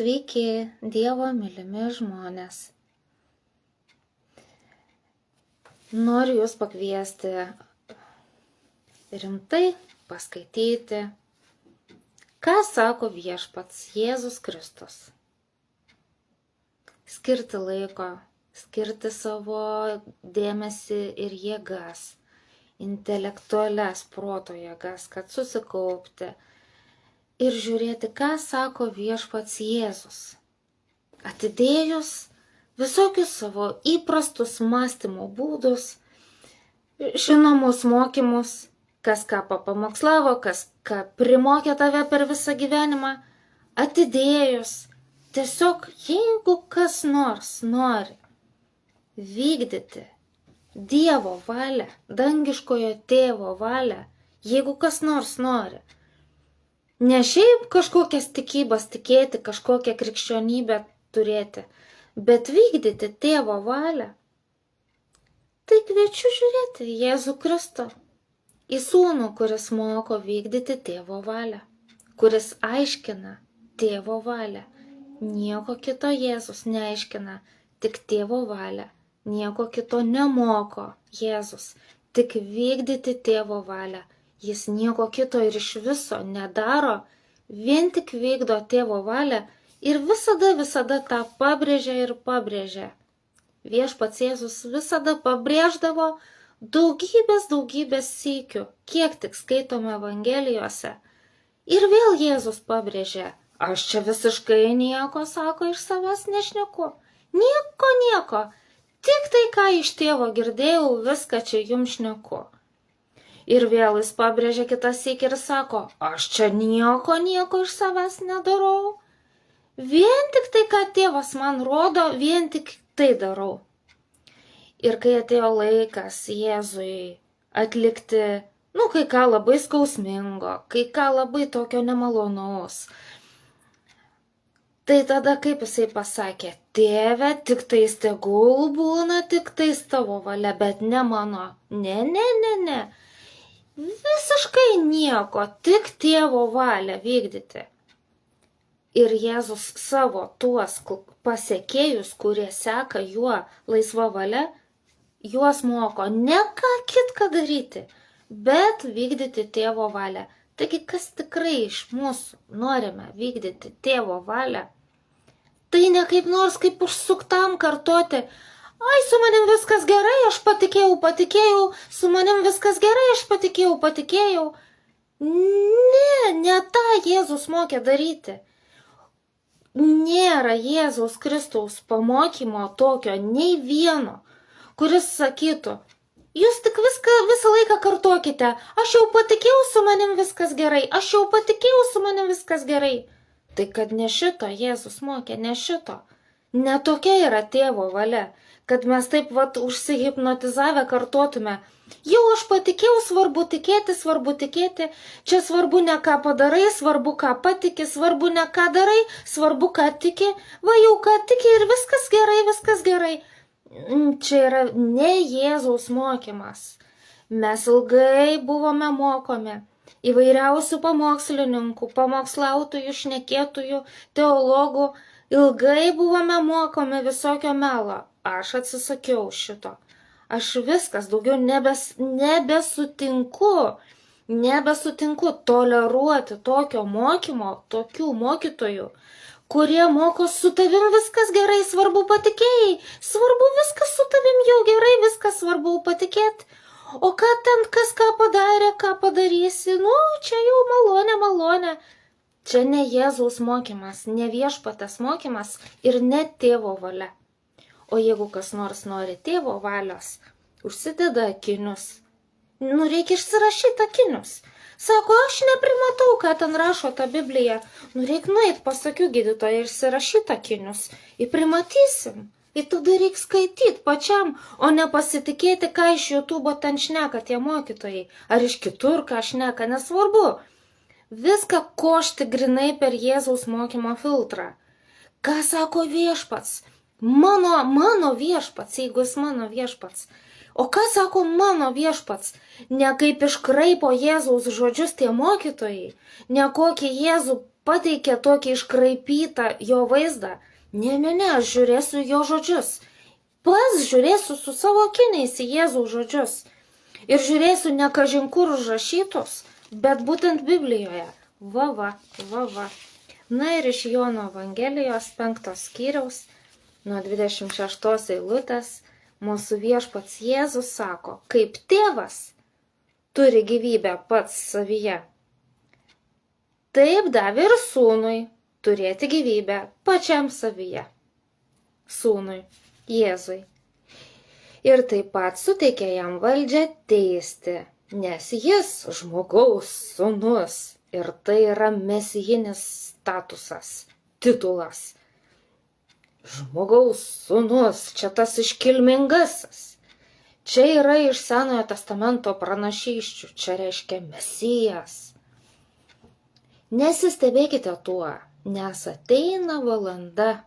Sveiki, Dievo mylimi žmonės. Noriu Jūs pakviesti rimtai paskaityti, ką sako viešpats Jėzus Kristus. Skirti laiko, skirti savo dėmesį ir jėgas, intelektualias proto jėgas, kad susikaupti ir žiūrėti, ką sako viešpats Jėzus. Atidėjus visokius savo įprastus mąstymo būdus, žinomus mokymus, kas ką papamokslavo, kas ką primokė tave per visą gyvenimą, atidėjus, tiesiog jeigu kas nors nori vykdyti Dievo valią, dangiškojo tėvo valią, jeigu kas nors nori, ne šiaip kažkokias tikybas tikėti, kažkokią krikščionybę turėti, bet vykdyti tėvo valią, tai kviečiu žiūrėti Jėzų Kristų, į sūnų, kuris moko vykdyti tėvo valią, kuris aiškina tėvo valią. Nieko kito Jėzus neaiškina, tik tėvo valią. Nieko kito nemoko Jėzus, tik vykdyti tėvo valią. Jis nieko kito ir iš viso nedaro, vien tik vykdo tėvo valią ir visada tą pabrėžia ir pabrėžia. Viešpats Jėzus visada pabrėždavo daugybės sykių, kiek tik skaitome Evangelijose. Ir vėl Jėzus pabrėžia, aš čia visiškai nieko, sako, iš savęs nešneku. Nieko, tik tai, ką iš tėvo girdėjau, viską čia jums šneku. Ir vėl jis pabrėžia kitą sykį ir sako, aš čia nieko iš savęs nedarau. Vien tik tai, ką tėvas man rodo, vien tik tai darau. Ir kai atėjo laikas Jėzui atlikti, kai ką labai skausmingo, kai ką labai tokio nemalonaus, tai tada kaip jisai pasakė, tėve, tik tais tegul būna, tik tais tavo valia, bet ne mano. Ne. Visiškai nieko, tik tėvo valią vykdyti. Ir Jėzus savo tuos pasekėjus, kurie seka juo laisva valia, juos moko ne ką kitką daryti, bet vykdyti tėvo valią. Taigi, kas tikrai iš mūsų norime vykdyti tėvo valią, tai ne kaip nors kaip užsuktam kartoti, ai, su manim viskas gerai, aš patikėjau, su manim viskas gerai, aš patikėjau. Ne tą Jėzus mokė daryti. Nėra Jėzaus Kristaus pamokymo tokio nei vieno, kuris sakytų, jūs tik visą laiką kartokite, aš jau patikėjau, su manim viskas gerai, Tai kad ne šito Jėzus mokė, ne šito. Ne tokia yra tėvo valia, kad mes taip užsihipnotizavę kartotume, jau aš patikėjau, svarbu tikėti, čia svarbu ne ką padarai, svarbu ką patiki, svarbu ne ką darai, svarbu ką tiki, va jau ką tiki ir viskas gerai. Čia yra ne Jėzaus mokymas. Mes ilgai buvome mokomi įvairiausių pamokslininkų, pamokslautojų, šnekėtojų, teologų, ilgai buvome mokomi visokio melo. Aš atsisakiau šito. Aš viskas daugiau nebesutinku toleruoti tokio mokymo, tokių mokytojų, kurie moko su tavim viskas gerai, svarbu patikėjai, svarbu viskas su tavim jau gerai, viskas svarbu patikėti. O ką ten kas ką padarė, ką padarysi, čia jau malonė. Čia ne Jėzaus mokymas, ne viešpatės mokymas ir ne tėvo valia. O jeigu kas nors nori tėvo valios, užsideda akinius. Reikia išsirašyti akinius. Sako, aš neprimatau, ką ten rašo ta Biblija. Reikia nueit pas akių gydytoją ir išsirašyti akinius. Ir primatysim. Ir tada reikia skaityti pačiam, o ne pasitikėti, ką iš YouTube ten šneka tie mokytojai. Ar iš kitur ką šneka, nesvarbu. Viską košti grinai per Jėzaus mokymo filtrą. Ką sako viešpats? Mano viešpats, jeigu jis mano viešpats. O ką sako mano viešpats? Ne kaip iškraipo Jėzaus žodžius tie mokytojai, ne kokį Jėzų pateikė tokį iškraipytą jo vaizdą. Ne, aš žiūrėsiu jo žodžius. Pats žiūrėsiu su savo akiniais į Jėzaus žodžius. Ir žiūrėsiu ne kažin kur užrašytus, bet būtent Biblijoje. Va. Na ir iš Jono Evangelijos 5 skyriaus, nuo 26 eilutės, mūsų viešpats Jėzus sako, kaip tėvas turi gyvybę pats savyje, taip davė ir sūnui turėti gyvybę pačiam savyje. Sūnui, Jėzui. Ir taip pat suteikė jam valdžią teisti, nes jis žmogaus sūnus ir tai yra mesijinis statusas, titulas. Žmogaus sūnus, čia tas iškilmingasis. Čia yra iš Senojo testamento pranašysčių, čia reiškia Mesijas. Nesistebėkite tuo, nes ateina valanda,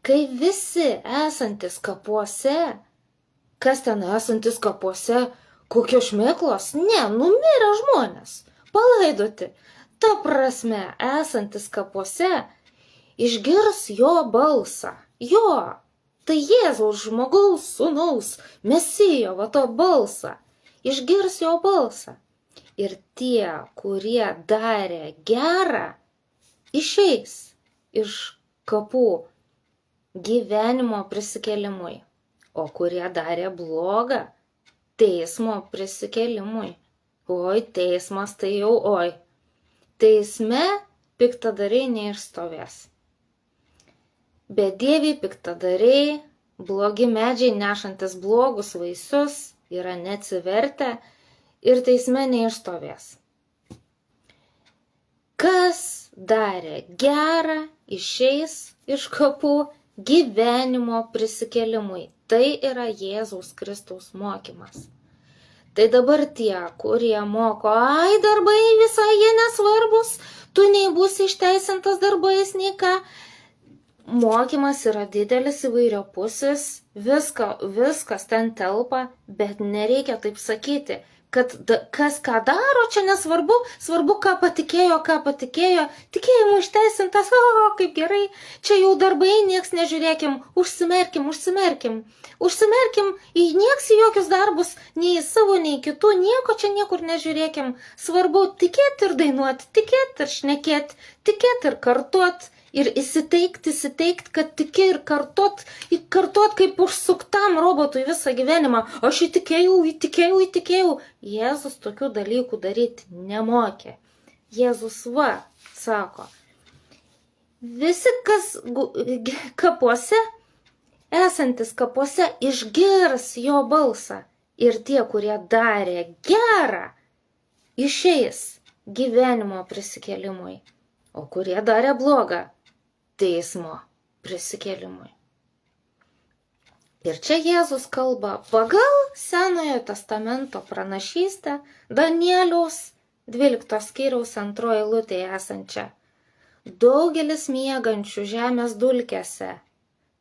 kai visi esantis kapuose, kas ten esantis kapuose, kokios šmėklos? Ne, numirę žmonės, palaidoti. Ta prasme, esantis kapuose, išgirs jo balsą. Jo, tai Jėzaus žmogaus sūnaus, Mesijo, va to balsą. Išgirs jo balsą. Ir tie, kurie darė gerą, išeis iš kapų gyvenimo prisikėlimui. O kurie darė blogą, teismo prisikėlimui. Oi, teismas tai jau oi. Teisme piktadariai neišstovės. Bedieviai, piktadariai, blogi medžiai nešantis blogus vaisius yra neatsivertę ir teisme neišstovės. Kas darė gerą, išeis iš kapų gyvenimo prisikėlimui. Tai yra Jėzaus Kristaus mokymas. Tai dabar tie, kurie moko, ai darbai visai jie nesvarbus, tu nei būsi išteisintas darbais, nei ką. Mokymas yra didelis įvairiapusis, viskas ten telpa, bet nereikia taip sakyti, kad kas ką daro, čia nesvarbu, svarbu ką patikėjo, tikėjimu išteisintas, kaip gerai, čia jau darbai, nieks nežiūrėkim, užsimerkim, nieks į jokius darbus, nei į savo, nei į kitų, nieko čia niekur nežiūrėkim, svarbu tikėti ir dainuoti, tikėti ir šnekėti, tikėti ir kartuoti. Ir įsiteikt, kad tiki ir kartot kaip užsuktam robotui visą gyvenimą. Aš įtikėjau. Jėzus tokių dalykų daryti nemokė. Jėzus sako, visi, kas kapuose, esantis kapuose, išgirs jo balsą. Ir tie, kurie darė gerą, išeis gyvenimo prisikėlimui. O kurie darė blogą, teismo prisikėlimui. Ir čia Jėzus kalba pagal Senojo testamento pranašystę Danieliaus 12 skyriaus 2 eilutėje esančią. Daugelis miegančių žemės dulkėse.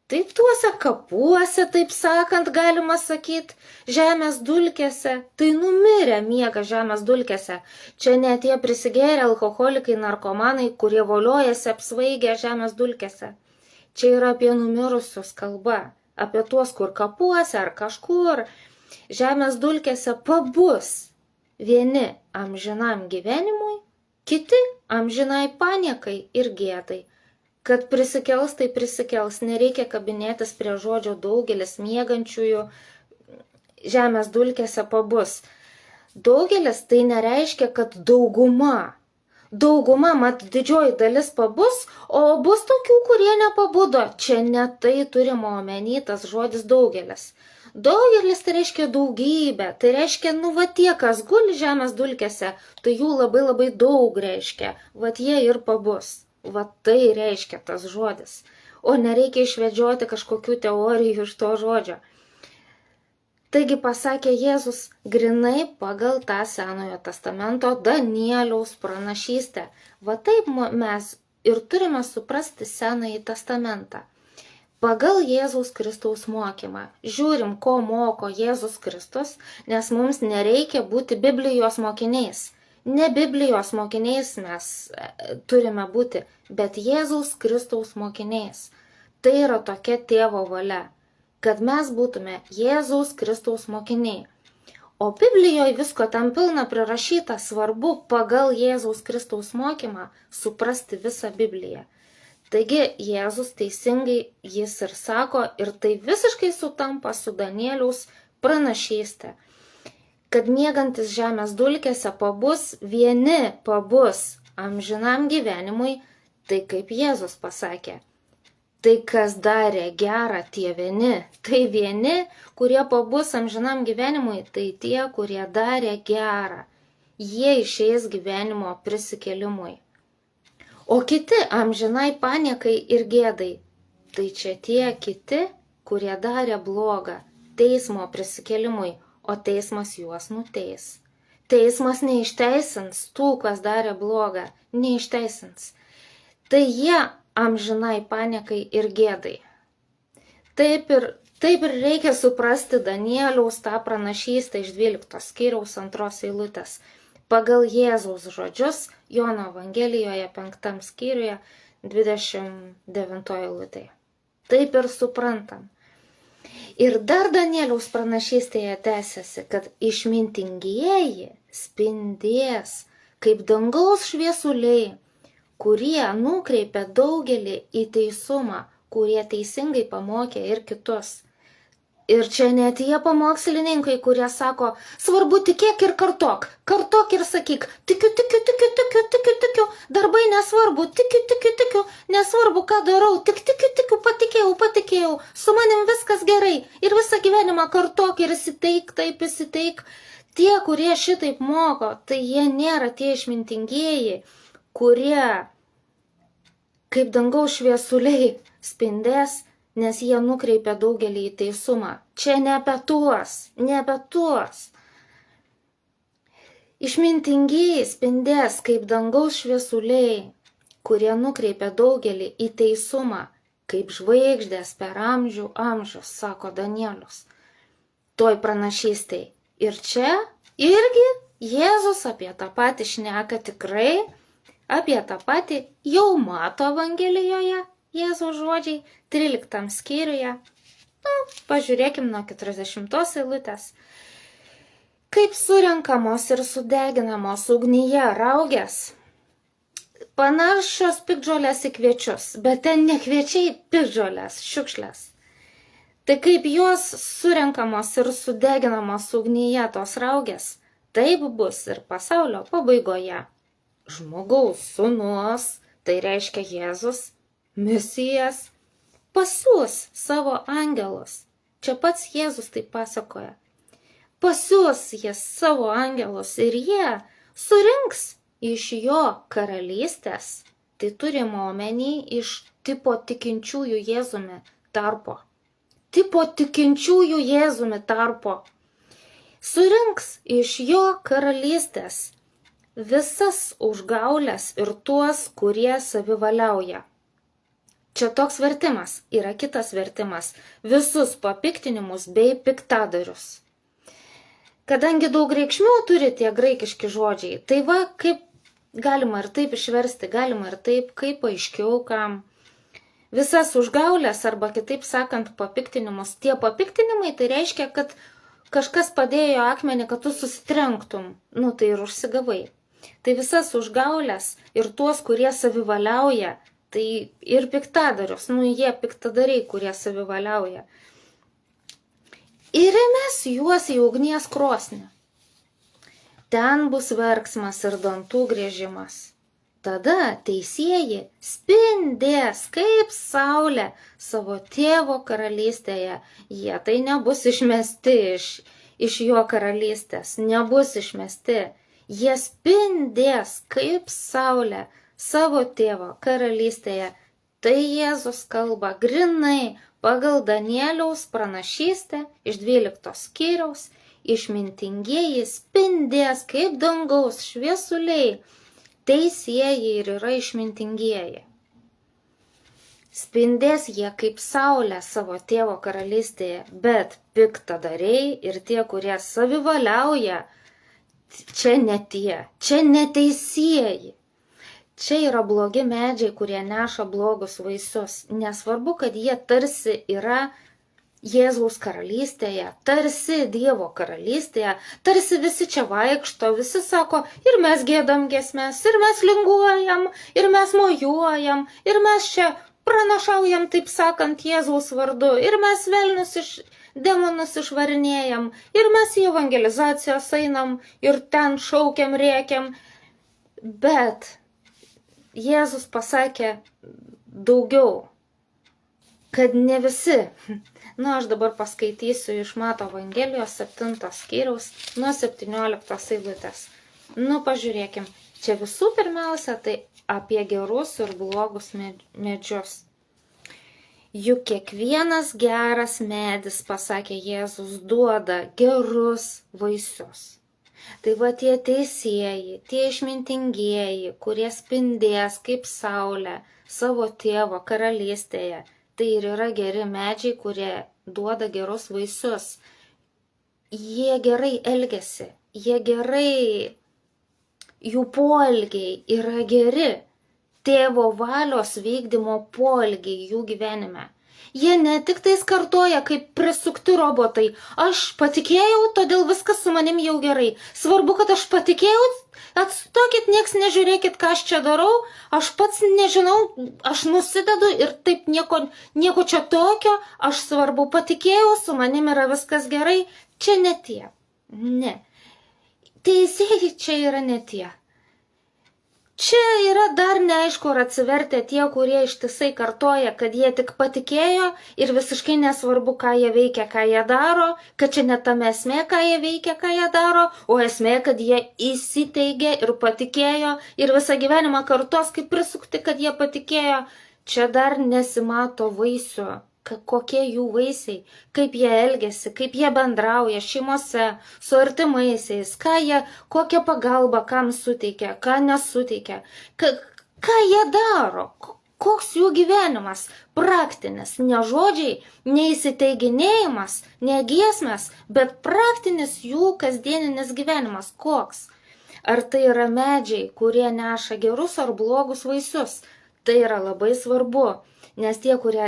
Tai tuose kapuose, taip sakant, galima sakyti, žemės dulkėse, tai numirę miega žemės dulkėse. Čia ne tie prisigėrę alkoholikai, narkomanai, kurie voliojasi apsvaigę žemės dulkėse. Čia yra apie numirusius kalba, apie tuos, kur kapuose ar kažkur. Žemės dulkėse pabus vieni amžinam gyvenimui, kiti amžinai paniekai ir gėdai. Kad prisikels, tai prisikels, nereikia kabinėtis prie žodžio daugelis miegančiųjų žemės dulkėse pabus. Daugelis tai nereiškia, kad dauguma. Dauguma, mat didžioji dalis pabus, o bus tokių, kurie nepabudo. Čia ne tai turima omeny tas žodis daugelis. Daugelis tai reiškia daugybė, tai reiškia, tie, kas guli žemės dulkėse, tai jų labai daug reiškia, jie ir pabus. Tai reiškia tas žodis. O nereikia išvedžioti kažkokių teorijų iš to žodžio. Taigi pasakė Jėzus grinai pagal tą Senojo testamento Danieliaus pranašystę. Taip mes ir turime suprasti Senąjį testamentą. pagal Jėzaus Kristaus mokymą. Žiūrim, ko moko Jėzus Kristus, nes mums nereikia būti Biblijos mokiniais. Ne Biblijos mokiniais mes turime būti, bet Jėzaus Kristaus mokiniais. Tai yra tokia tėvo valia, kad mes būtume Jėzaus Kristaus mokiniai. O Biblijoje visko tam pilna prirašyta, svarbu pagal Jėzaus Kristaus mokymą suprasti visą Bibliją. Taigi Jėzus teisingai jis ir sako, ir tai visiškai sutampa su Danieliaus pranašystė, kad miegantis žemės dulkėse vieni pabus amžinam gyvenimui, tai kaip Jėzus pasakė. Tai kas darė gerą tie vieni, tai vieni, kurie pabus amžinam gyvenimui, tai tie, kurie darė gerą. Jie išeis gyvenimo prisikėlimui. O kiti amžinai paniekai ir gėdai, tai čia tie kiti, kurie darė blogą teismo prisikėlimui, o teismas juos nuteis. Teismas neišteisins tų, kas darė blogą, neišteisins. Tai jie amžinai paniekai ir gėdai. Taip ir reikia suprasti Danieliaus tą pranašystę iš 12 skyriaus 2 eilutės. Pagal Jėzaus žodžius Jono Evangelijoje 5 skyriuje 29 eilutėje. Taip ir suprantam. Ir dar Danieliaus pranašystėje tęsiasi, kad išmintingieji spindės kaip dangaus šviesuliai, kurie nukreipia daugelį į teisumą, kurie teisingai pamokė ir kitus. Ir čia ne tie pamokslininkai, kurie sako, svarbu tikėk ir kartok ir sakyk, tikiu, darbai nesvarbu, tikiu, nesvarbu, ką darau, tik tikiu, patikėjau, su manim viskas gerai ir visą gyvenimą kartok ir įsiteik. Tie, kurie šitaip moko, tai jie nėra tie išmintingieji, kurie kaip dangaus šviesuliai spindės, nes jie nukreipia daugelį į teisumą. Čia ne apie tuos. Išmintingieji spindės kaip dangaus šviesuliai, kurie nukreipia daugelį į teisumą, kaip žvaigždės per amžius, sako Danielius. Toj pranašystėj. Ir čia irgi Jėzus apie tą patį šneka tikrai, apie tą patį jau Mato Evangelijoje. Jėzaus žodžiai 13 skyriuje. Pažiūrėkim nuo 40 eilutės. Kaip surenkamos ir sudeginamos ugnyje raugės, panašios piktžolės į kviečius, bet ten ne kviečiai, piktžolės, šiukšlės. Tai kaip jos surenkamos ir sudeginamos ugnyje tos raugės, taip bus ir pasaulio pabaigoje. Žmogaus sūnus, tai reiškia Jėzus, Mesijas, pasiūs savo angelus. Čia pats Jėzus tai pasakoja. Pasiūs jis savo angelus ir jie surinks iš jo karalystės. Tai turime omeny iš tipo tikinčiųjų Jėzumi tarpo. Surinks iš jo karalystės visas užgaulės ir tuos, kurie savivaliauja. Čia toks vertimas, yra kitas vertimas, visus papiktinimus bei piktadarius. Kadangi daug reikšmių turi tie graikiški žodžiai, tai va, kaip galima ir taip išversti, galima ir taip, kaip aiškiau kam. Visas užgaulės arba kitaip sakant papiktinimus, tie papiktinimai tai reiškia, kad kažkas padėjo akmenį, kad tu susitrenktum, tai ir užsigavai. Tai visas užgaulės ir tuos, kurie savivaliauja, tai ir piktadarius, jie piktadariai, kurie savivaliauja. Ir įmes juos į ugnies krosnį. Ten bus verksmas ir dantų griežimas. Tada teisieji spindės kaip saulė savo tėvo karalystėje. Jie tai nebus išmesti iš jo karalystės, nebus išmesti. Jie spindės kaip saulė savo tėvo karalystėje. Tai Jėzus kalba grinai pagal Danieliaus pranašystę iš 12 skyriaus. Išmintingieji spindės kaip dangaus šviesuliai. Teisieji ir yra išmintingieji. Spindės jie kaip saulė savo tėvo karalystėje, bet piktadariai ir tie, kurie savivaliauja, čia ne tie, čia neteisieji. Čia yra blogi medžiai, kurie neša blogus vaisius. Nesvarbu, kad jie tarsi yra Jėzaus karalystėje, tarsi Dievo karalystėje, tarsi visi čia vaikšto, visi sako, ir mes giedam giesmes, ir mes linguojam, ir mes mojuojam, ir mes čia pranašaujam, taip sakant, Jėzaus vardu, ir mes velnius demonus išvarinėjam, ir mes į evangelizacijos einam, ir ten šaukiam, rėkiam. Bet Jėzus pasakė daugiau, kad ne visi. Aš dabar paskaitysiu iš Mato Evangelijos 7 skyriaus nuo 17 eilutės. Pažiūrėkim, čia visų pirmiausia tai apie gerus ir blogus medžius. Juk kiekvienas geras medis, pasakė Jėzus, duoda gerus vaisius. Tai va tie teisieji, tie išmintingieji, kurie spindės kaip saulė savo tėvo karalystėje, tai ir yra geri medžiai, kurie duoda gerus vaisius. Jie gerai elgiasi, jų poelgiai yra geri, tėvo valios vykdymo poelgiai jų gyvenime. Jie ne tik tais kartoja kaip prisukti robotai, aš patikėjau, todėl viskas su manim jau gerai. Svarbu, kad aš patikėjau, atstokit, nieks nežiūrėkit, ką aš čia darau, aš pats nežinau, aš nusidedu ir taip nieko čia tokio, aš svarbu patikėjau, su manim yra viskas gerai. Čia ne tie. Ne. Teisėjai čia yra ne tie. Čia yra dar neaišku, ar atsivertę tie, kurie ištisai kartoja, kad jie tik patikėjo ir visiškai nesvarbu, ką jie veikia, ką jie daro, kad čia ne tame esmė, ką jie veikia, ką jie daro, o esmė, kad jie įsiteigė ir patikėjo ir visą gyvenimą kartos, kaip prisukti, kad jie patikėjo. Čia dar nesimato vaisių, kokie jų vaisiai, kaip jie elgiasi, kaip jie bendrauja šeimose, su artimaisiais, kokią pagalbą kam suteikia, ką nesuteikia, ką jie daro, koks jų gyvenimas, praktinis, ne žodžiai, ne įsiteiginėjimas, ne giesmės, bet praktinis jų kasdieninis gyvenimas, koks. Ar tai yra medžiai, kurie neša gerus ar blogus vaisius, tai yra labai svarbu. Nes tie, kurie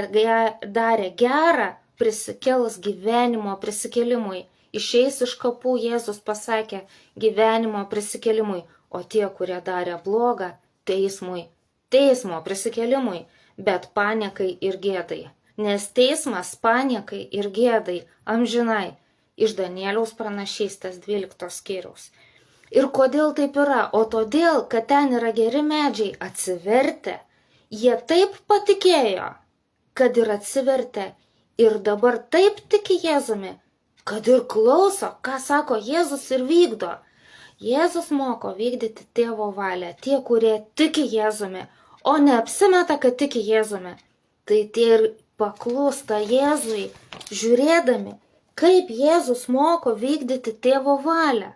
darė gerą, prisikels gyvenimo prisikelimui. Išeis iš kapų, Jėzus pasakė, gyvenimo prisikelimui. O tie, kurie darė blogą, teismo prisikelimui, bet paniekai ir gėdai. Nes teismas paniekai ir gėdai amžinai. Iš Danieliaus pranašystės 12 skyriaus. Ir kodėl taip yra? O todėl, kad ten yra geri medžiai atsivertę. Jie taip patikėjo, kad ir atsivertė ir dabar taip tiki Jėzumi, kad ir klauso, ką sako Jėzus ir vykdo. Jėzus moko vykdyti tėvo valią, tie, kurie tiki Jėzumi, o neapsimeta, kad tiki Jėzumi. Tai tie ir paklūsta Jėzui, žiūrėdami, kaip Jėzus moko vykdyti tėvo valią.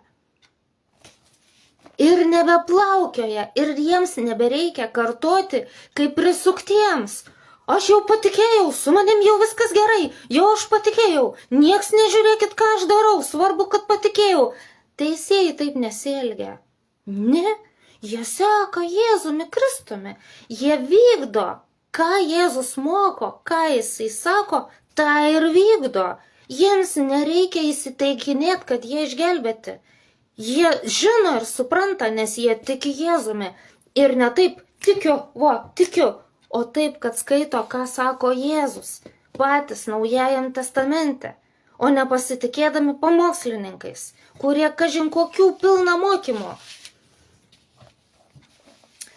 Ir nebeplaukioja, ir jiems nebereikia kartoti, kaip prisuktiems. Aš jau patikėjau, su manim jau viskas gerai, jau aš patikėjau, nieks nežiūrėkit, ką aš darau, svarbu, kad patikėjau. Teisėjai taip nesielgia. Ne, jie seka Jėzumi Kristumi, jie vykdo, ką Jėzus moko, ką jisai sako, tą ir vykdo. Jiems nereikia įsiteikinėti, kad jie išgelbėti. Jie žino ir supranta, nes jie tiki Jėzumi. Ir ne taip, tikiu, o taip, kad skaito, ką sako Jėzus, patys Naujajam testamente, o ne pasitikėdami pamokslininkais, kurie kažin kokių pilna mokymo.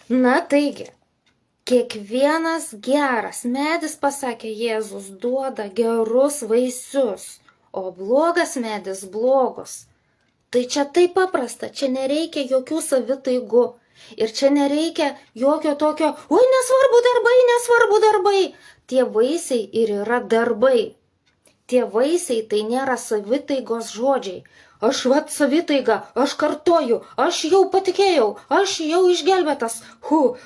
Na taigi, kiekvienas geras medis, pasakė Jėzus, duoda gerus vaisius, o blogas medis blogus. Tai čia taip paprasta, čia nereikia jokių savitaigų ir čia nereikia jokio tokio, oi, nesvarbu darbai. Tie vaisiai ir yra darbai. Tie vaisiai tai nėra savitaigos žodžiai. aš vat savitaiga, aš kartoju, aš jau patikėjau, aš jau išgelbėtas,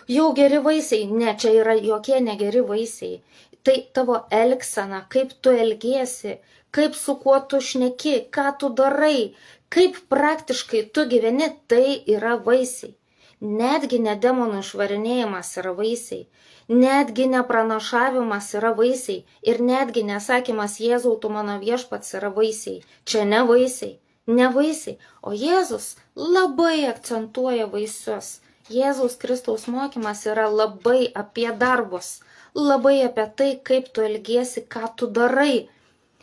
jau geri vaisiai. Ne, čia yra jokie negeri vaisiai. Tai tavo elgsena, kaip tu elgiesi, kaip su kuo tu šneki, ką tu darai, kaip praktiškai tu gyveni, tai yra vaisiai. Netgi ne demonų išvarinėjimas yra vaisiai, netgi ne pranašavimas yra vaisiai ir netgi nesakymas Jėzau, tu mano viešpats yra vaisiai. Čia ne vaisiai, ne vaisiai, o Jėzus labai akcentuoja vaisius. Jėzaus Kristaus mokymas yra labai apie darbus, labai apie tai, kaip tu elgiesi, ką tu darai.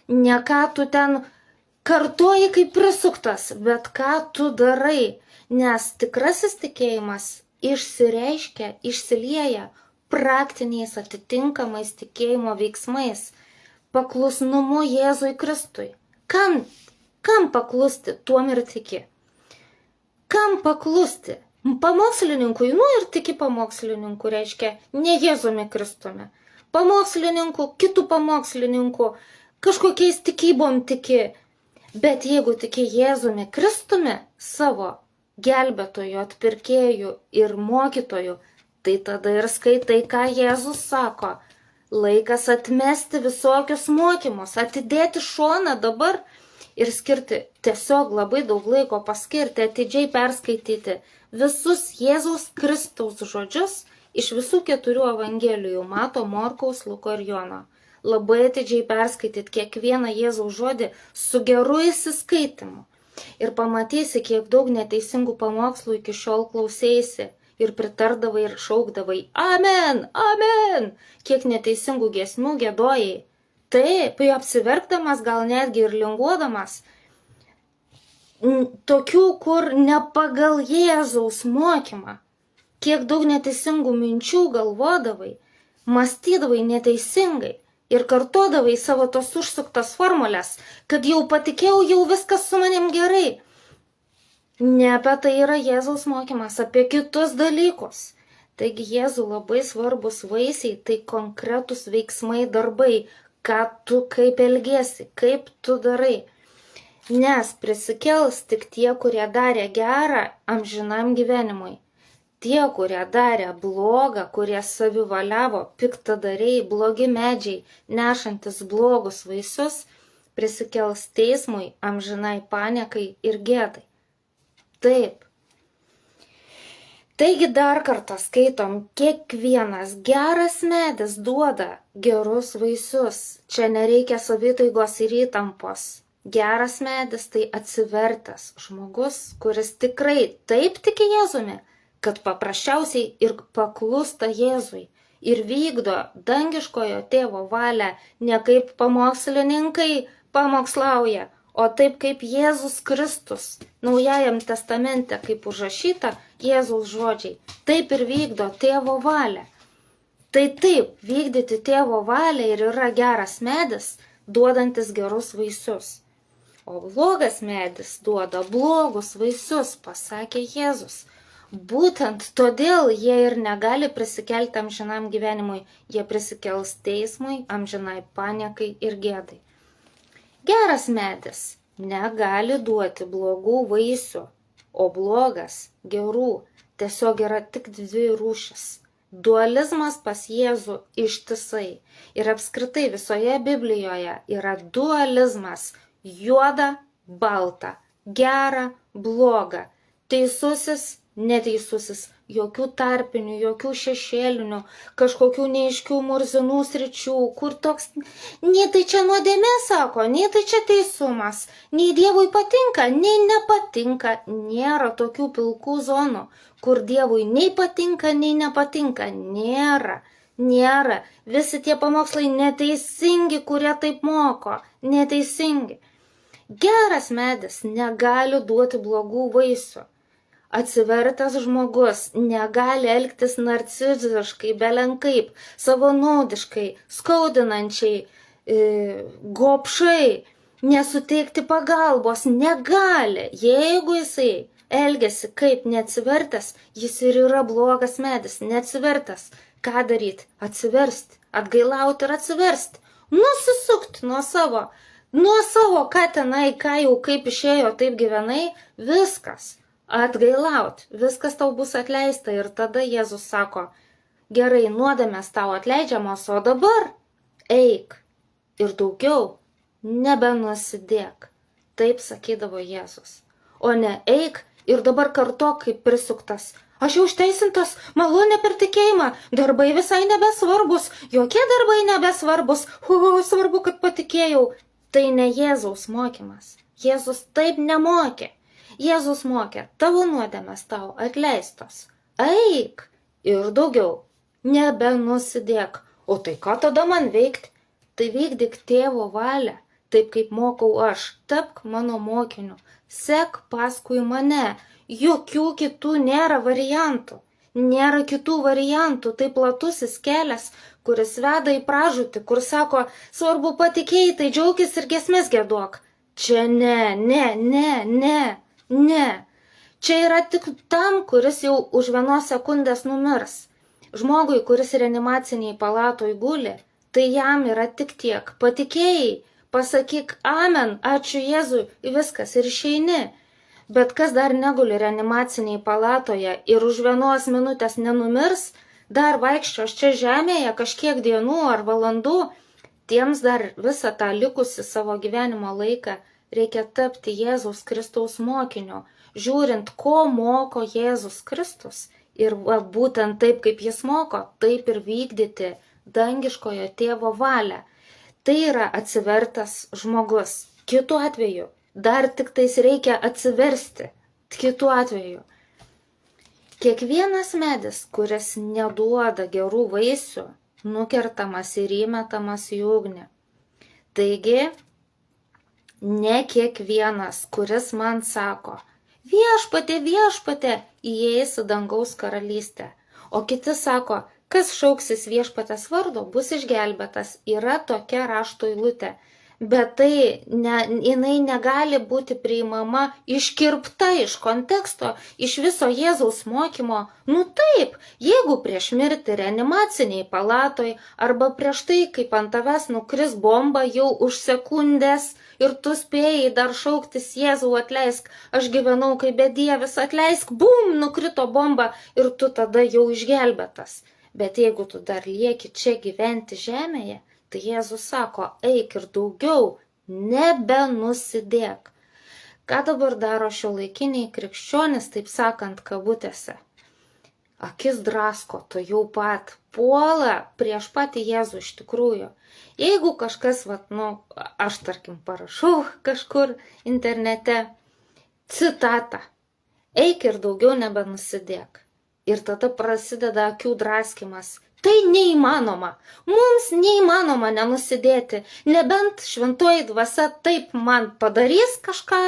Ne ką tu ten kartoji kaip prisuktas, bet ką tu darai. Nes tikrasis tikėjimas išsireiškia, išsilieja praktiniais atitinkamais tikėjimo veiksmais, paklusnumu Jėzui Kristui. Kam paklusti, tuom ir tiki. Kam paklusti? Pamokslininkui, ir tiki pamokslininku, reiškia ne Jėzumi Kristumi. Pamokslininku, kitų pamokslininkų, kažkokiais tikybom tiki. Bet jeigu tiki Jėzumi Kristumi, savo gelbėtoju, atpirkėju ir mokytoju, tai tada ir skaitai, ką Jėzus sako. Laikas atmesti visokius mokymus, atidėti šoną dabar ir skirti tiesiog labai daug laiko paskirti, atidžiai perskaityti visus Jėzaus Kristaus žodžius iš visų 4 evangelijų – Mato, Morkaus, Luko ir Jono. Labai atidžiai perskaityti kiekvieną Jėzaus žodį su geru įsiskaitimu. Ir pamatysi, kiek daug neteisingų pamokslų iki šiol klausėsi ir pritardavai ir šaukdavai Amen, amen, kiek neteisingų giesmių giedojai. Taip, apsiverkdamas, gal netgi ir linguodamas. Tokių, kur ne pagal Jėzaus mokymą. Kiek daug neteisingų minčių galvodavai, mąstydavai neteisingai ir kartodavai savo tos užsuktas formulės, kad jau patikėjau, jau viskas su manim gerai. Ne apie tai yra Jėzaus mokymas, apie kitus dalykus. Taigi Jėzų labai svarbus vaisiai, tai konkretus veiksmai, darbai, ką tu kaip elgiesi, kaip tu darai. Nes prisikels tik tie, kurie darė gerą amžinam gyvenimui. Tie, kurie darė blogą, kurie savivaliavo, piktadariai, blogi medžiai, nešantis blogus vaisius, prisikels teismui, amžinai paniekai ir gėdai. Taip. Taigi dar kartą skaitom, kiekvienas geras medis duoda gerus vaisius. Čia nereikia savitaigos ir įtampos. Geras medis tai atsivertęs žmogus, kuris tikrai taip tiki Jėzumi, kad paprasčiausiai ir paklūsta Jėzui ir vykdo dangiškojo tėvo valią ne kaip pamokslininkai pamokslauja, o taip kaip Jėzus Kristus Naujajam testamente, kaip užrašyta Jėzaus žodžiai, taip ir vykdo tėvo valią. Tai taip, vykdyti tėvo valią ir yra geras medis, duodantis gerus vaisius. O blogas medis duoda blogus vaisius, pasakė Jėzus. Būtent todėl jie ir negali prisikelti amžinam gyvenimui, jie prisikels teismui, amžinai paniekai ir gėdai. Geras medis negali duoti blogų vaisių, o blogas gerų. Tiesiog yra tik 2 rūšis. Dualizmas pas Jėzų ištisai. Ir apskritai visoje Biblijoje yra dualizmas. Juoda, balta, gera, bloga, teisusis, neteisusis, jokių tarpinių, jokių šešėlinių, kažkokių neaiškių murzinų sričių, kur toks, nei tai čia nuodėmė sako, nei tai čia teisumas, nei Dievui patinka, nei nepatinka, nėra tokių pilkų zonų, kur Dievui nei patinka, nei nepatinka, nėra. Visi tie pamokslai neteisingi, kurie taip moko, neteisingi. Geras medis negali duoti blogų vaisių. Atsivertęs žmogus negali elgtis narciziškai, belenkaip, savanaudiškai, skaudinančiai, gobšai, nesuteikti pagalbos, negali. Jeigu jisai elgiasi kaip neatsivertęs, jis ir yra blogas medis, neatsivertęs. Ką daryti? Atsiversti, atgailauti ir atsiversti. Nusisukti nuo savo Nuo savo, ką tenai, ką jau kaip išėjo, taip gyvenai, viskas. Atgailaut, viskas tau bus atleista. Ir tada Jėzus sako, gerai, nuodėmės tau atleidžiamos, o dabar eik ir daugiau nebenusidėk. Taip sakydavo Jėzus. O ne eik ir dabar kartok kaip prisuktas. Aš jau išteisintas, malonė per tikėjimą, darbai visai nebesvarbus, jokie darbai nebesvarbus, svarbu, kad patikėjau. Tai ne Jėzaus mokymas. Jėzus taip nemokė. Jėzus mokė, tavo nuodėmės tau atleistos. Eik ir daugiau, nebenusidėk. O tai ką tada man veikti? Tai vykdyk tėvo valią, taip kaip mokau aš. Tapk mano mokiniu, sek paskui mane. Jokių kitų nėra variantų. Nėra kitų variantų. Tai platusis kelias, kuris veda į pražūtį, kur sako, svarbu patikėjai, tai džiaugis ir giesmės giedok. Čia ne. Čia yra tik tam, kuris jau už 1 sekundės numirs. Žmogui, kuris reanimaciniai palatoj guli, tai jam yra tik tiek. Patikėjai, pasakyk amen, ačiū Jėzui, viskas ir išeini. Bet kas dar neguli reanimaciniai palatoje ir už 1 minutės nenumirs, dar vaikščios čia žemėje kažkiek dienų ar valandų, tiems dar visą tą likusį savo gyvenimo laiką reikia tapti Jėzaus Kristaus mokiniu, žiūrint, ko moko Jėzus Kristus. Ir būtent taip, kaip jis moko, taip ir vykdyti dangiškojo tėvo valią. Tai yra atsivertas žmogus. Kitu atveju dar tik tais reikia atsiversti. Kitu atveju. Kiekvienas medis, kuris neduoda gerų vaisių, nukertamas ir įmetamas į ugnį. Taigi, ne kiekvienas, kuris man sako, viešpatie, įeis į dangaus karalystę. O kiti sako, kas šauksis viešpatės vardo, bus išgelbėtas. Yra tokia rašto eilutė. Bet tai jinai negali būti priimama iškirpta iš konteksto, iš viso Jėzaus mokymo. Nu taip, jeigu prieš mirtį reanimaciniai palatoj arba prieš tai, kaip ant tavęs nukris bomba jau už sekundės ir tu spėjai dar šauktis Jėzau atleisk, aš gyvenau kaip bedievis, atleisk, bum, nukrito bomba ir tu tada jau išgelbėtas. Bet jeigu tu dar lieki čia gyventi žemėje, tai Jėzus sako, eik ir daugiau, nebenusidėk. Ką dabar daro šiuolaikiniai krikščionys, taip sakant, kabutėse? Akis drasko, to jau pat puola prieš patį Jėzų iš tikrųjų. Jeigu kažkas, aš tarkim parašau kažkur internete citatą, eik ir daugiau nebenusidėk. Ir tada prasideda akių draskimas. Tai neįmanoma. Mums neįmanoma nenusidėti. Nebent šventoji dvasia taip man padarys kažką,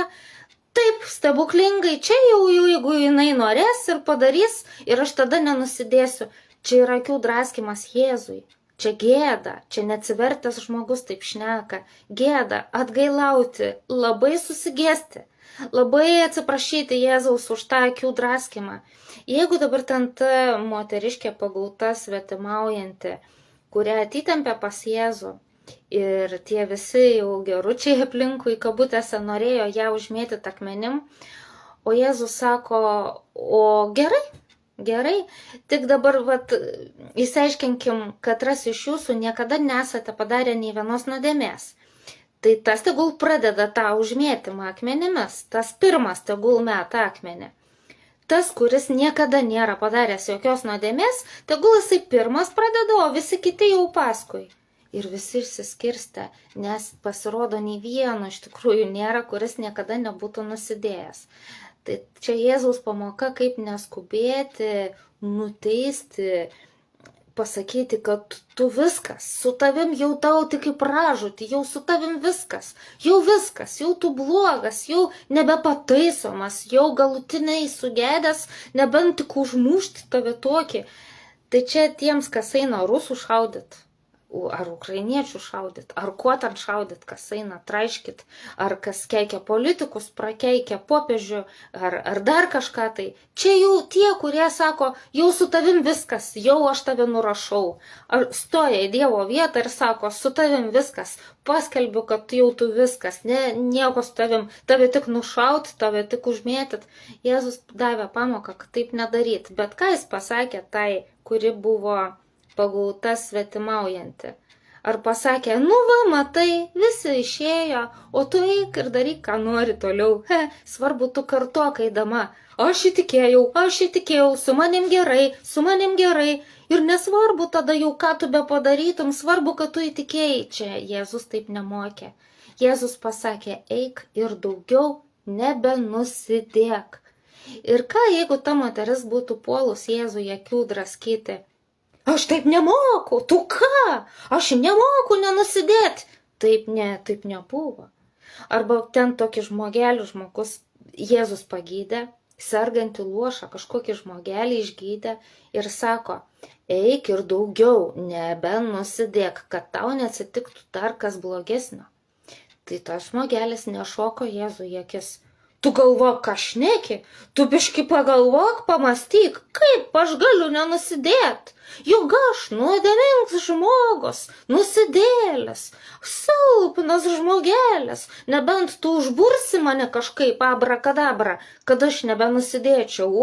taip stebuklingai, čia jau jeigu jinai norės ir padarys, ir aš tada nenusidėsiu. Čia yra akių draskimas Jėzui. Čia gėda, čia neatsivertęs žmogus taip šneka. Gėda, atgailauti, labai susigėsti. Labai atsiprašyti Jėzaus už tą akių draskimą. Jeigu dabar ten ta moteriškė pagauta svetimaujanti, kurią atitempė pas Jėzų ir tie visi jau geručiai aplinkui kabutėse norėjo ją užmėtyti akmenim, o Jėzus sako, o gerai, tik dabar išsiaiškinkim, katras iš jūsų niekada nesate padarę nei vienos nuodėmės. Tai tas tegul pradeda tą užmėtymą akmenimis, tas pirmas tegul meta akmenį. Tas, kuris niekada nėra padaręs jokios nuodėmės, tegul jisai pirmas pradeda, o visi kiti jau paskui. Ir visi išsiskirstė, nes pasirodo nei vieno iš tikrųjų nėra, kuris niekada nebūtų nusidėjęs. Tai čia Jėzaus pamoka, kaip neskubėti, nuteisti, pasakyti, kad tu viskas, su tavim jau tau tik į pražūtį, jau su tavim viskas, jau tu blogas, jau nebepataisomas, jau galutinai sugedęs, nebent tik užmušti tave tokį. Tai čia tiems, kas eina rusų šaudyt, ar ukrainiečių šaudyt, ar kuo ten šaudyt, kas eina, traiškit, ar kas keikia politikus, prakeikia popiežių, ar dar kažką tai. Čia jau tie, kurie sako, jau su tavim viskas, jau aš tave nurašau. Ar stoja į Dievo vietą ir sako, su tavim viskas, paskelbiu, kad jau tu viskas, nieko su tavim, tave tik nušaut, tave tik užmėtyt. Jėzus davė pamoką, kad taip nedaryt. Bet ką jis pasakė tai, kuri buvo pagauta svetimaujanti? Ar pasakė, nu va, matai, visi išėjo, o tu eik ir daryk, ką nori toliau. Svarbu, tu kartok eidama. Aš įtikėjau, su manim gerai. Ir nesvarbu tada jau, ką tu be padarytum, svarbu, kad tu įtikėjai. Čia Jėzus taip nemokė. Jėzus pasakė, eik ir daugiau nebenusidėk. Ir ką, jeigu ta moteris būtų puolus Jėzų akių draskyti? Aš taip nemoku, tu ką? Aš nemoku nenusidėti. Taip nebuvo. Arba ten tokį žmogus Jėzus pagydė, sergantį luošą kažkokį žmogelį išgydė ir sako, eik ir daugiau nebenusidėk, kad tau neatsitiktų dar kas blogesnio. Tai tas žmogelis nešoko Jėzų į akis. Tu galvok, ką šneki, tu biški pagalvok, pamastyk, kaip aš galiu nenusidėt. Juk aš nuodėmingas žmogus, nusidėlis, silpnas žmogelis, nebent tu užbursi mane kažkaip abrakadabra, kad aš nebenusidėčiau,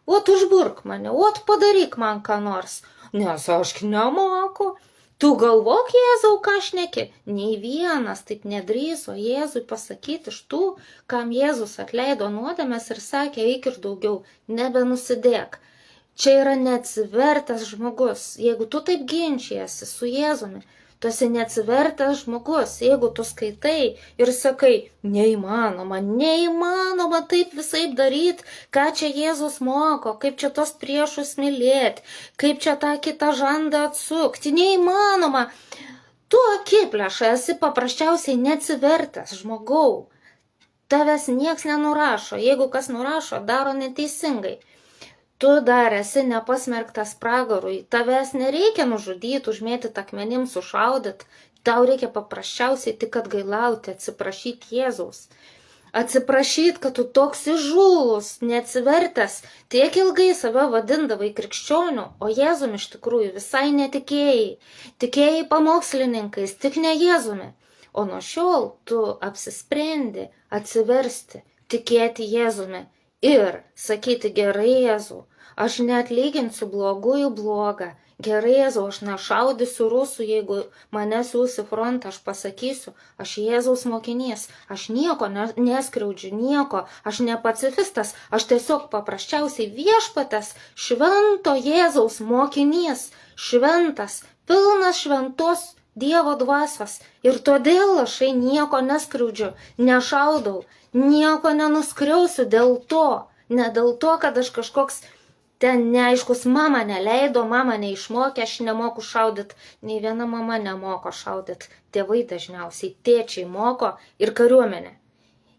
ot užburk mane, ot padaryk man ką nors, nes aš nemoku. Tu galvok, Jėzau, ką šneki? Nei vienas taip nedrįso Jėzui pasakyti iš tų, kam Jėzus atleido nuodėmes ir sakė, eik ir daugiau, nebenusidėk. Čia yra neatsivertęs žmogus. Jeigu tu taip ginčiesi su Jėzumi, tu esi neatsivertęs žmogus. Jeigu tu skaitai ir sakai, neįmanoma taip visaip daryti, ką čia Jėzus moko, kaip čia tos priešus mylėti, kaip čia tą kitą žandą atsukti, neįmanoma. Tu akiplėša esi paprasčiausiai neatsivertęs žmogau. Tavęs nieks nenurašo, jeigu kas nurašo, daro neteisingai. Tu dar esi nepasmerktas pragarui, tavęs nereikia nužudyti, užmėtyti akmenim, sušaudyti, tau reikia paprasčiausiai tik atgailauti, atsiprašyti Jėzaus. Atsiprašyti, kad tu toks įžūlus, neatsivertęs, tiek ilgai save vadindavai krikščioniu, o Jėzumi iš tikrųjų visai netikėjai. Tikėjai pamokslininkais, tik ne Jėzumi. O nuo šiol tu apsisprendi atsiversti, tikėti Jėzumi ir sakyti, gerai Jėzau, aš neatlyginsiu blogųjų blogą. Gerai Jėzau, aš nešaudysiu rusų, jeigu mane siūs į frontą, aš pasakysiu, aš Jėzaus mokinys, aš nieko neskriaudžiu, nieko, aš ne pacifistas, aš tiesiog paprasčiausiai viešpatės švento Jėzaus mokinys, šventas, pilnas šventos Dievo dvasios. Ir todėl aš nieko neskriaudžiu, nešaudau, nieko nenuskriausiu dėl to, ne dėl to, kad aš kažkoks ten neaiškus, mama neleido, mama neišmokė, aš nemoku šaudyt, nei viena mama nemoko šaudyt, tėvai dažniausiai, tėčiai moko ir kariuomenė.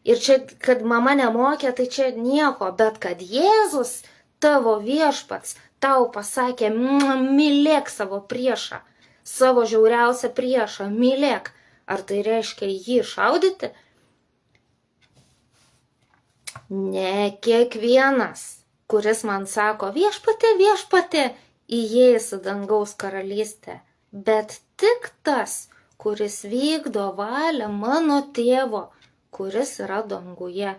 Ir čia, kad mama nemokė, tai čia nieko, bet kad Jėzus, tavo viešpats, tau pasakė, mylėk savo priešą, savo žiauriausią priešą, mylėk. Ar tai reiškia jį šaudyti? Ne kiekvienas, kuris man sako, viešpatė, įeis į dangaus karalystę, bet tik tas, kuris vykdo valią mano tėvo, kuris yra danguje.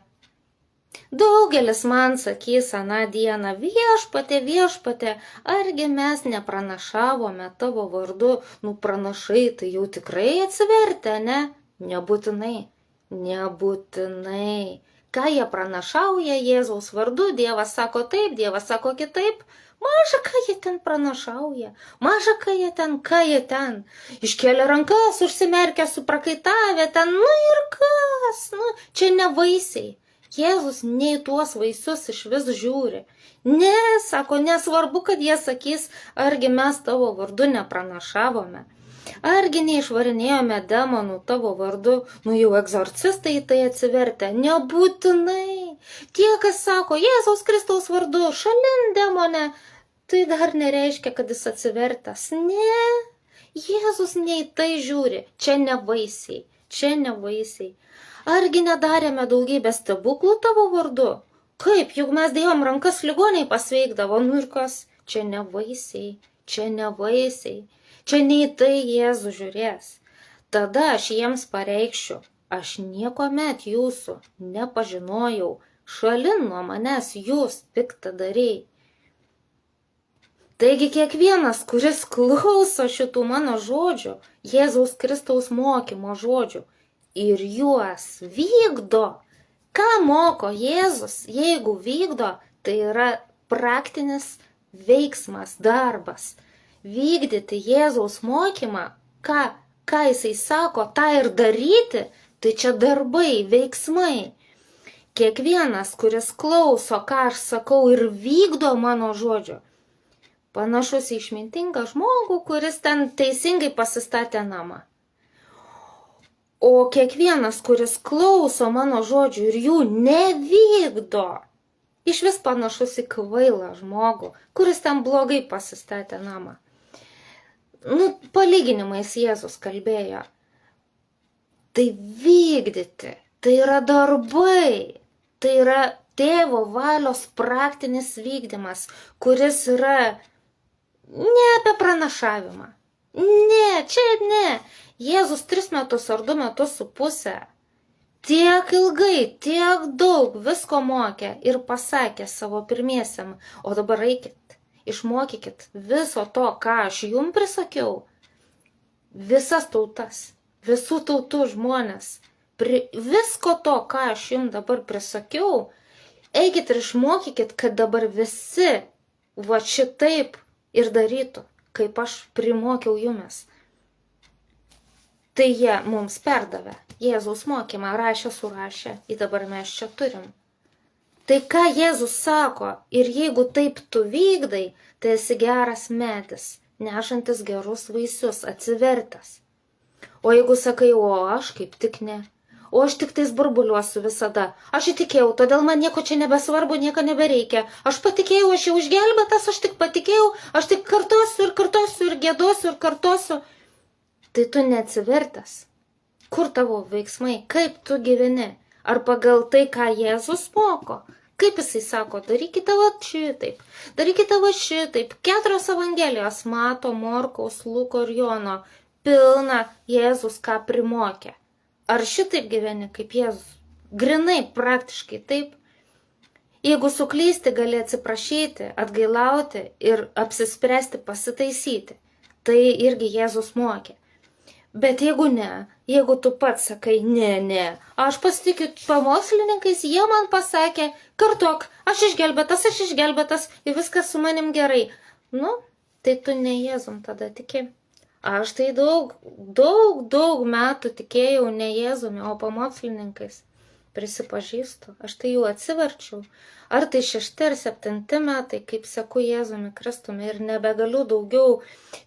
Daugelis man sakys aną dieną, viešpatė, argi mes nepranašavome tavo vardu, pranašai, tai jau tikrai atsivertę, ne? Nebūtinai. Ką jie pranašauja Jėzaus vardu, Dievas sako taip, Dievas sako kitaip, maža ką jie ten pranašauja, maža ką jie ten, iškėlė rankas, užsimerkė, suprakaitavę ten, ir kas, čia ne vaisiai. Jėzus nei tuos vaisius iš vis žiūri. Ne, sako, nesvarbu, kad jie sakys, argi mes tavo vardu nepranašavome. Argi neišvarinėjome demonų tavo vardu, jau egzorcistai tai atsivertę, nebūtinai. Tie, kas sako, Jėzaus Kristaus vardu, šalin demone, tai dar nereiškia, kad jis atsivertęs. Ne, Jėzus nei tai žiūri, čia ne vaisiai, čia ne vaisiai. Argi nedarėme daugybę stebuklų tavo vardu? Kaip, juk mes dėjom rankas ligoniai pasveikdavo, nu ir kas? Čia ne vaisiai, čia ne vaisiai, čia nei tai Jėzus žiūrės. Tada aš jiems pareikšiu, aš niekuomet jūsų nepažinojau, šalin nuo manęs jūs piktadariai. Taigi kiekvienas, kuris klauso šitų mano žodžių, Jėzaus Kristaus mokymo žodžių, ir juos vykdo, ką moko Jėzus, jeigu vykdo, tai yra praktinis veiksmas, darbas. Vykdyti Jėzaus mokymą, ką jisai sako, tą ir daryti, tai čia darbai, veiksmai. Kiekvienas, kuris klauso, ką aš sakau ir vykdo mano žodžių, panašus į išmintingą žmogų, kuris ten teisingai pasistatė namą. O kiekvienas, kuris klauso mano žodžių ir jų nevykdo, iš vis panašus į kvailą žmogų, kuris ten blogai pasistatė namą. Palyginimais Jėzus kalbėjo. Tai vykdyti, tai yra darbai, tai yra tėvo valios praktinis vykdymas, kuris yra ne apie pranašavimą. Ne, čia ne. Jėzus 3 metus ar 2 metus su pusę tiek ilgai, tiek daug visko mokė ir pasakė savo pirmiesiam, o dabar eikit, išmokykit viso to, ką aš jums prisakiau, visas tautas, visų tautų žmonės, visko to, ką aš jums dabar prisakiau, eikit ir išmokykit, kad dabar visi va šitaip ir darytų, kaip aš primokiau jumis. Tai jie mums perdavė Jėzaus mokymą, rašė, surašė, ir dabar mes čia turim. Tai ką Jėzus sako, ir jeigu taip tu vykdai, tai esi geras medis, nešantis gerus vaisius, atsivertęs. O jeigu sakai, o aš kaip tik ne, o aš tik tais burbuliuosiu visada, aš įtikėjau, todėl man nieko čia nebesvarbu, nieko nebereikia, aš patikėjau, aš jau išgelbėtas, aš tik patikėjau, aš tik kartosiu ir gėdosiu ir kartosiu, tai tu neatsivertęs. Kur tavo veiksmai, kaip tu gyveni, ar pagal tai, ką Jėzus moko, kaip jisai sako, darykite va šitaip, darykite va šitaip, 4 evangelijos Mato, Morkaus, Luko ir Jono, pilna Jėzus ką primokė. Ar šitaip gyveni kaip Jėzus? Grinai, praktiškai taip. Jeigu suklysti, gali atsiprašyti, atgailauti ir apsispręsti pasitaisyti. Tai irgi Jėzus mokė. Bet jeigu ne, jeigu tu pats sakai, ne, aš pasitikiu pamokslininkais, jie man pasakė, kartok, aš išgelbėtas ir viskas su manim gerai. Tai tu ne Jėzum tada tiki. Aš tai daug metų tikėjau ne Jėzumi, o pamokslininkais. Prisipažįstu, aš tai jau atsiverčiau. Ar tai 6 ar 7 metai, kaip seku Jėzumi Kristumi ir nebegaliu daugiau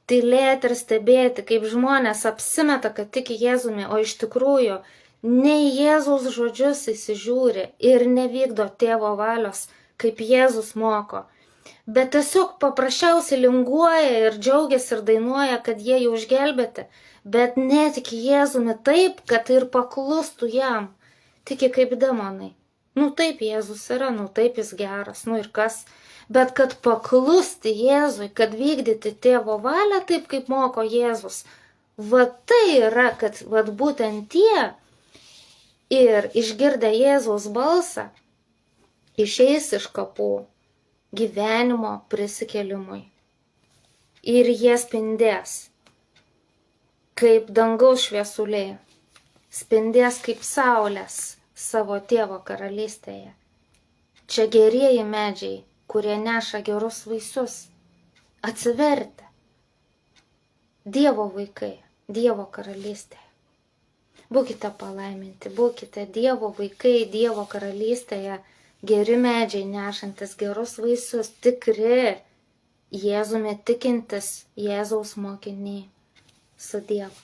tylėti ir stebėti, kaip žmonės apsimeta, kad tiki Jėzumi, o iš tikrųjų nei Jėzaus žodžius įsižiūri ir nevykdo tėvo valios, kaip Jėzus moko. Bet tiesiog paprasčiausiai linguoja ir džiaugiasi ir dainuoja, kad jie jau išgelbėti, bet netiki Jėzumi taip, kad ir paklustų jam. Tiki kaip demonai. Taip Jėzus yra, taip jis geras, ir kas. Bet kad paklusti Jėzui, kad vykdyti tėvo valią taip, kaip moko Jėzus, va tai yra, kad va būtent tie ir išgirdę Jėzaus balsą, išeis iš kapų gyvenimo prisikėlimui. Ir jie spindės kaip dangaus šviesuliai, spindės kaip saulės savo tėvo karalystėje. Čia gerieji medžiai, kurie neša gerus vaisius, atsivertę. Dievo vaikai, Dievo karalystėje. Būkite palaiminti, būkite Dievo vaikai, Dievo karalystėje, geri medžiai nešantis gerus vaisius, tikri, Jėzumi tikintis, Jėzaus mokiniai. Su Dievu.